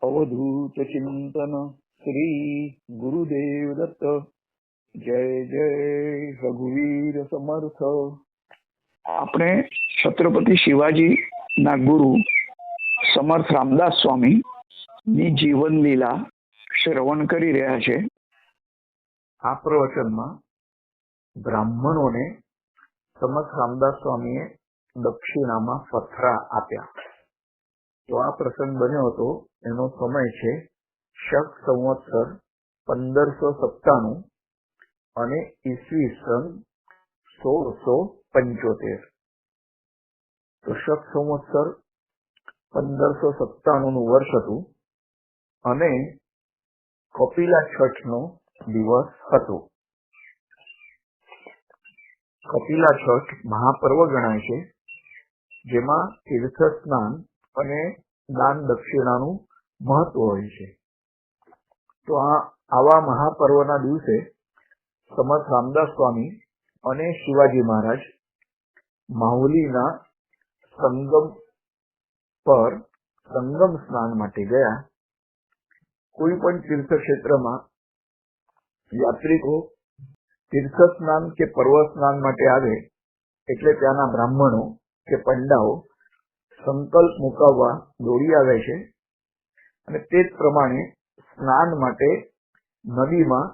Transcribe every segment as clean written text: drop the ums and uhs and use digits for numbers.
अवधूत चिंतन श्री गुरुदेव दत्त। जय जय रघुवीर समर्थ। આપણે છત્રપતિ શિવાજી ના ગુરુ સમર્થ રામદાસ સ્વામી ની જીવન લીલા શ્રવણ કરી રહ્યા છે। આ પ્રવચનમાં બ્રાહ્મણોને સમર્થ રામદાસ સ્વામીએ દક્ષિણામાં પથરા આપ્યા। તો આ પ્રસંગ બન્યો હતો, એનો સમય છે શક સંવત્સર 1597 અને ઈસવીસન 1675। તો શક સંવત્સર 1597 નું વર્ષ હતું અને કપિલા છઠ નો દિવસ હતો। કપિલા છઠ મહાપર્વ ગણાય છે, જેમાં તીર્થ સ્નાન અને દાન દક્ષિણાનું મહત્વ હોય છે। તો આવા મહાપર્વના દિવસે સમર્થ રામદાસ સ્વામી અને શિવાજી મહારાજ માહુલીના સંગમ પર સંગમ સ્નાન માટે ગયા। કોઈ પણ તીર્થ ક્ષેત્રમાં યાત્રિકો તીર્થ સ્નાન કે પર્વ સ્નાન માટે આવે એટલે ત્યાંના બ્રાહ્મણો કે પંડાઓ સંકલ્પ મુકાવવા દોડી આવે છે અને તે જ પ્રમાણે સ્નાન માટે નદીમાં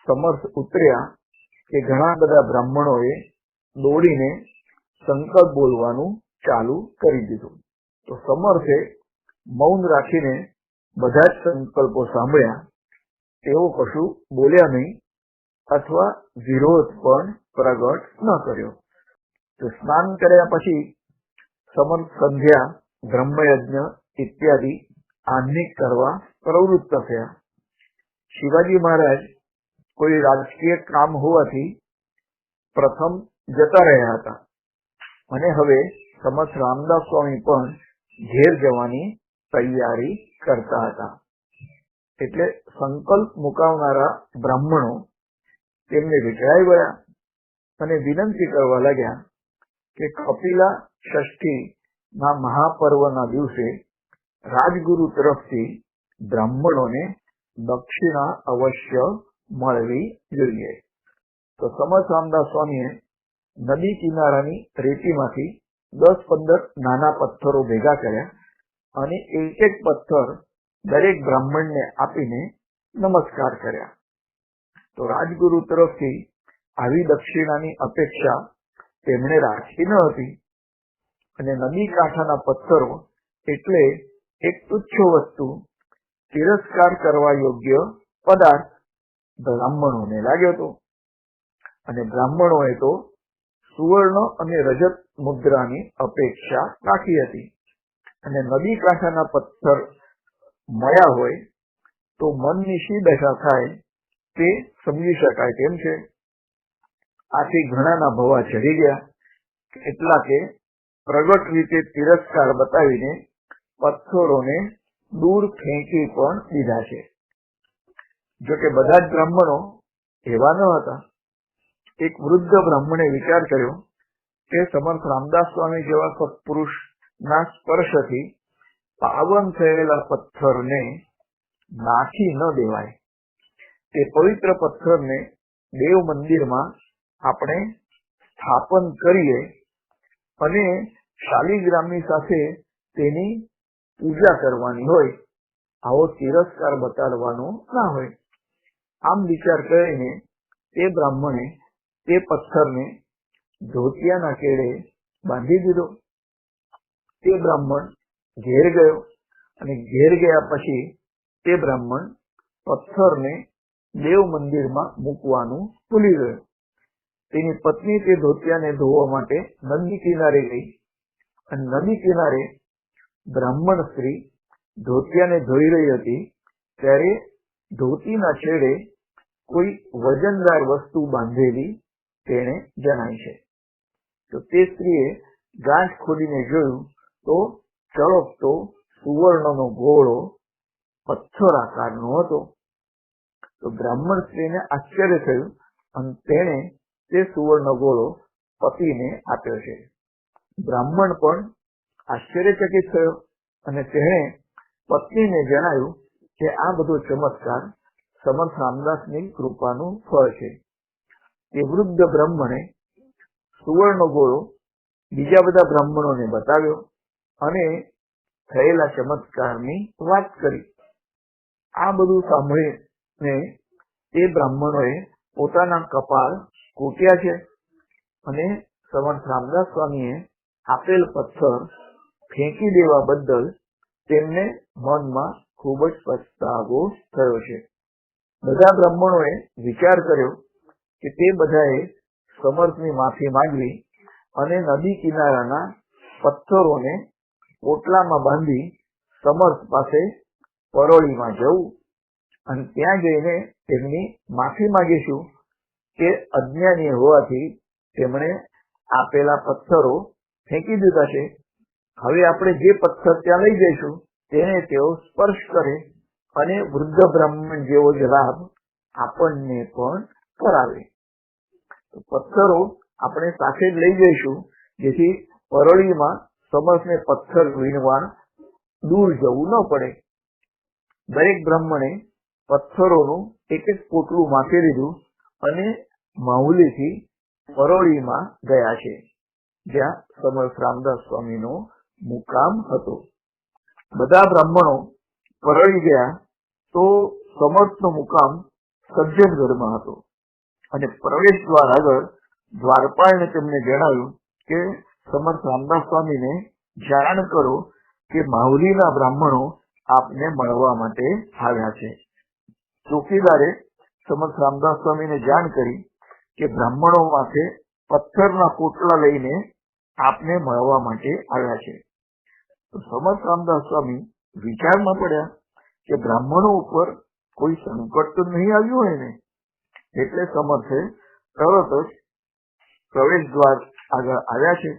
સમર્થ ઉતર્યા કે ઘણા બધા બ્રાહ્મણોએ દોડીને સંકલ્પ બોલવાનું ચાલુ કરી દીધું। તો સમર્થે મૌન રાખીને બધા જ સંકલ્પો સાંભળ્યા, તેઓ કશું બોલ્યા નહીં અથવા વિરોધ પણ પ્રગટ ન કર્યો। તો સ્નાન કર્યા પછી સમર્થ સંધ્યા, બ્રહ્મયજ્ઞ ઇત્યાદિ આહ્નિક કરવા પ્રવૃત્ત થયા। શિવાજી મહારાજ કોઈ રાજકીય કામ હોવાથી પ્રથમ જતા રહ્યા હતા અને હવે સમર્થ રામદાસ સ્વામી પણ ઘેર જવાની તૈયારી કરતા હતા। એટલે સંકલ્પ મુકાવનારા બ્રાહ્મણો તેમને વિચરાઈ ગયા અને વિનંતી કરવા લાગ્યા કે કપિલા ષષ્ઠી ના મહાપર્વના દિવસે રાજગુરુ તરફથી બ્રાહ્મણોને દક્ષિણા અવશ્ય મળવી જોઈએ। તો સમર્થ રામદાસ સ્વામીએ નદી કિનારાની રેતીમાંથી 10-15 નાના પથ્થરો ભેગા કર્યા અને એક એક પથ્થર દરેક બ્રાહ્મણને આપીને નમસ્કાર કર્યા। તો રાજગુરુ તરફથી આવી દક્ષિણાની અપેક્ષા તેમણે રાખી ન હતી અને નદી કાંઠાના પથ્થરો એટલે એક તુચ્છ વસ્તુ, તિરસ્કાર કરવા યોગ્ય પદાર્થ બ્રાહ્મણોને લાગ્યો હતો અને બ્રાહ્મણોએ તો સુવર્ણ અને રજત મુદ્રાની અપેક્ષા રાખી હતી અને નદી કાંઠાના પથ્થર મળ્યા હોય તો મનની શી દશા થાય તે સમજી શકાય તેમ છે। આથી ઘણાના ભવા ચડી ગયા, કેટલાકે પ્રગટ રીતે તિરસ્કાર બતાવીને પથ્થરોને દૂર ફેંકી પણ દીધા છે। જોકે બધા જ બ્રાહ્મણો એવા ન હતા। એક વૃદ્ધ બ્રાહ્મણે વિચાર કર્યો કે સમર્થ રામદાસ સ્વામી જેવા સત્પુરુષના સ્પર્શથી પાવન થયેલા પથ્થરને નાખી ન દેવાય। તે પવિત્ર પથ્થરને દેવ મંદિરમાં આપણે સ્થાપન કરીએ અને શાલિગ્રામની સાથે તેની પૂજા કરવાની હોય, આવો તિરસ્કાર બતાડવાનો ના હોય। આમ વિચાર કરીને તે બ્રાહ્મણે તે પથ્થરને ધોતિયાના કેડે બાંધી દીધો। તે બ્રાહ્મણ ઘેર ગયો અને ઘેર ગયા પછી તે બ્રાહ્મણ પથ્થરને દેવ મંદિરમાં મૂકવાનું ભૂલી ગયો। તેની પત્ની તે ધોતિયાને ધોવા માટે નદી કિનારે ગઈ અને નદી કિનારે બ્રાહ્મણ સ્ત્રી ધોતિયાને ધોઈ રહી હતી ત્યારે ધોતીના છેડે કોઈ વજનદાર વસ્તુ બાંધેલી તેને જણાય છે। તો તે સ્ત્રીએ ગાંઠ ખોલીને જોયું તો ચળકતો સુવર્ણનો ગોળો પથ્થર આકારનો હતો। તો બ્રાહ્મણ સ્ત્રીને આશ્ચર્ય થયું અને તેણે તે સુવર્ણ ગોળો પતિને આપ્યો છે। બ્રાહ્મણ પણ આશ્ચર્યચકિત થયો અને તેણે પત્નીને જણાવ્યું કે આ બધો ચમત્કાર સમર્થ રામદાસની કૃપાનું ફળ છે. તે વૃદ્ધ બ્રાહ્મણે સુવર્ણ ગોળો બીજા બધા બ્રાહ્મણોને બતાવ્યો અને થયેલા ચમત્કારની વાત કરી. આ બધું સાંભળીને તે બ્રાહ્મણોએ પોતાના કપાળ કૂટ્યા છે અને સમર્થ રામદાસ સ્વામીએ આપેલ પથ્થર ફેંકી દેવા બદલ તેમને મનમાં ખૂબ જ પછતાવો થયો છે. બધા બ્રાહ્મણોએ વિચાર કર્યો કે તે બધાએ સમર્થની માફી માંગવી અને નદી કિનારાના પથ્થરોને પોટલામાં બાંધી સમર્થ પાસે પરોળીમાં જવું અને ત્યાં જઈને તેમની માફી માંગીશું કે અજ્ઞાની હોવાથી તેમણે આપેલા પથ્થરો ફેંકી દીધા છે. હવે આપણે જે પથ્થર ત્યાં લઈ જઈશું તેને તેઓ સ્પર્શ કરે અને વૃદ્ધ બ્રાહ્મણ જેવો જ લાભ આપણને પણ કરાવે. પથ્થરો આપણે સાથે જ લઈ જઈશું જેથી પરોળીમાં સમર્થને પથ્થર વીણવા દૂર જવું ન પડે. દરેક બ્રાહ્મણે પથ્થરોનું એક એક પોટલું માપી લીધું અને માહુલીથી પરોળીમાં ગયા છે જ્યાં સમર્થ રામદાસ સ્વામીનો મુકામ હતો. બધા બ્રાહ્મણો પરોળી ગયા તો સમર્થનો મુકામ સજ્જનગઢમાં હતો અને પ્રવેશ દ્વાર આગળ દ્વારપાળને તેમને જણાવ્યું કે સમર્થ રામદાસ સ્વામીને જાણ કરો કે માહુલીના બ્રાહ્મણો આપને મળવા માટે આવ્યા છે. ચોકીદારે સમર્થ રામદાસ સ્વામીને જાણ કરી કે બ્રાહ્મણો માથે પથ્થરના પોટલા લઈને આપને મળવા માટે આવ્યા છે. તો સમર્થ રામદાસ સ્વામી વિચારમાં પડ્યા કે બ્રાહ્મણો ઉપર કોઈ સંકટ તો નહીં આવ્યું હોય ને. એટલે સમર્થે તરત જ પ્રવેશ દ્વાર આગળ આવ્યા છે.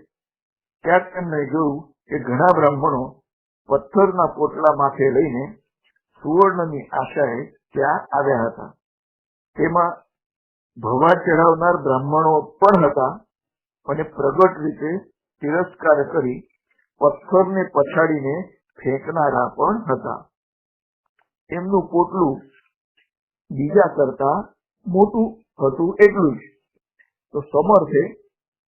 ત્યાં તેમને જોયું કે ઘણા બ્રાહ્મણો પથ્થરના પોટલા માથે લઈને સુવર્ણની આશાએ ત્યાં આવ્યા હતા. તેમાં ભવા ચઢાવનાર બ્રાહ્મણો પણ હતા અને પ્રગટ રીતે તિરસ્કાર કરી પથ્થરને પછાડીને ફેંકનારા પણ હતા. એમનું પોટલું બીજા કરતા મોટું હતું એટલું જ. તો સમર્થે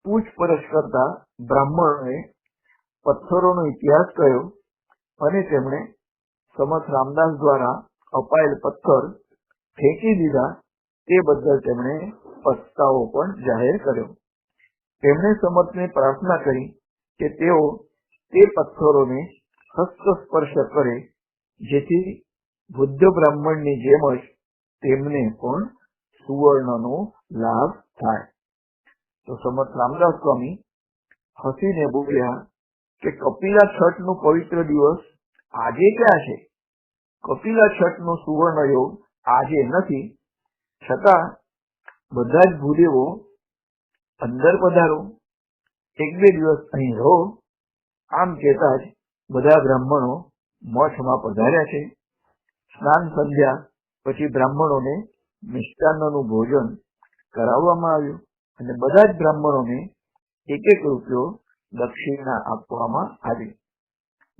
પૂછપરછ કરતા બ્રાહ્મણોએ પથ્થરોનો ઇતિહાસ કહ્યો અને તેમણે સમર્થ રામદાસ દ્વારા અપાયેલ પથ્થર ફેંકી દીધા તે બદલ તેમણે પસ્તાવો પણ જાહેર કર્યો. તેમણે સમર્થને પ્રાર્થના કરી કે તેઓ તે પથ્થરોને હસ્તસ્પર્શ કરે જેથી બુદ્ધ બ્રાહ્મણની જેમ જ તેમને પણ સુવર્ણનો લાભ થાય. તો સમર્થ રામદાસ સ્વામી હસીને બોલ્યા કે કપિલા છઠનો પવિત્ર દિવસ આજે ક્યાં છે? કપિલા છઠનો સુવર્ણ યોગ આજે નથી. છતાં બધા જ ભૂદેવો અંદર પધારો, એક બે દિવસ અહીં રહો. આમ કહેતા જ બધા બ્રાહ્મણો મઠમાં પધાર્યા છે. સ્નાન સંધ્યા પછી બ્રાહ્મણોને મિષ્ટાન્નનું ભોજન કરાવવામાં આવ્યું અને બધા જ બ્રાહ્મણોને એક એક રૂપિયો દક્ષિણા આપવામાં આવી.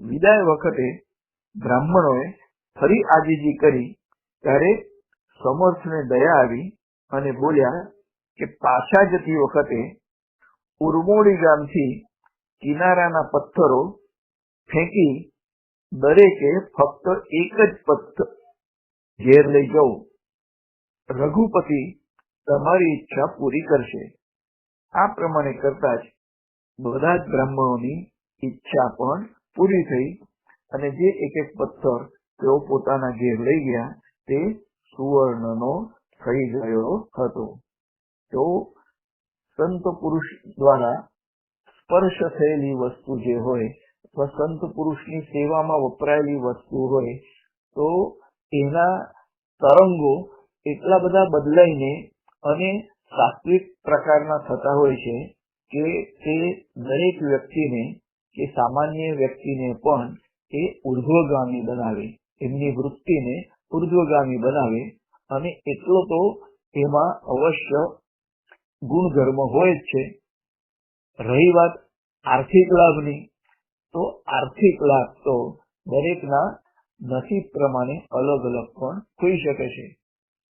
વિદાય વખતે બ્રાહ્મણોએ ફરી આજીજી કરી ત્યારે સમર્થને દયા આવી અને બોલ્યા કે પાછા જતી વખતે ઉરમોડી ગામથી કિનારાના પથ્થરો ફેંકી દરેકે ફક્ત એક જ પથ્થર ઘેર લઈ જવું. રઘુપતિ તમારી ઈચ્છા પૂરી કરશે. આ પ્રમાણે કરતા જ બધા જ બ્રાહ્મણોની ઈચ્છા પણ પૂરી થઈ અને જે એક એક પથ્થર તેઓ પોતાના ઘેર લઈ ગયા તે સુવર્ણનો થઈ ગયો હતો. તો સંત પુરુષ દ્વારા સ્પર્શ થયેલી વસ્તુ જે હોય અથવા સંત પુરુષની સેવામાં વપરાયેલી વસ્તુ હોય તો એના તરંગો એટલા બધા બદલાઈને અને સાત્વિક પ્રકારના થતા હોય છે કે તે દરેક વ્યક્તિને કે સામાન્ય વ્યક્તિને પણ એ ઉર્ધ્વગામી બનાવે, એમની વૃત્તિને ઉર્ધ્વગામી બનાવે. અને એટલો તો એમાં અવશ્ય ગુણધર્મ હોય જ છે. રહી વાત આર્થિક લાભની, તો આર્થિક લાભ તો દરેકના નસીબ પ્રમાણે અલગ અલગ પણ હોઈ શકે છે,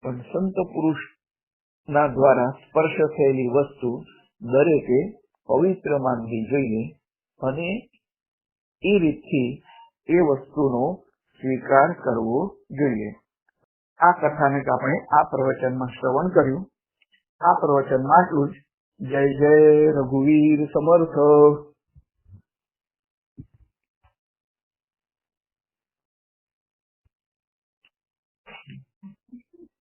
પણ સંત પુરુષના દ્વારા સ્પર્શ થયેલી વસ્તુ દરેકે પવિત્ર માનવી જોઈએ અને એ રીતથી એ વસ્તુનો સ્વીકાર કરવો જોઈએ. આ કથાને આપણે આ પ્રવચનમાં શ્રવણ કર્યું. આ પ્રવચનમાં આટલું જ. જય જય રઘુવીર સમર્થ.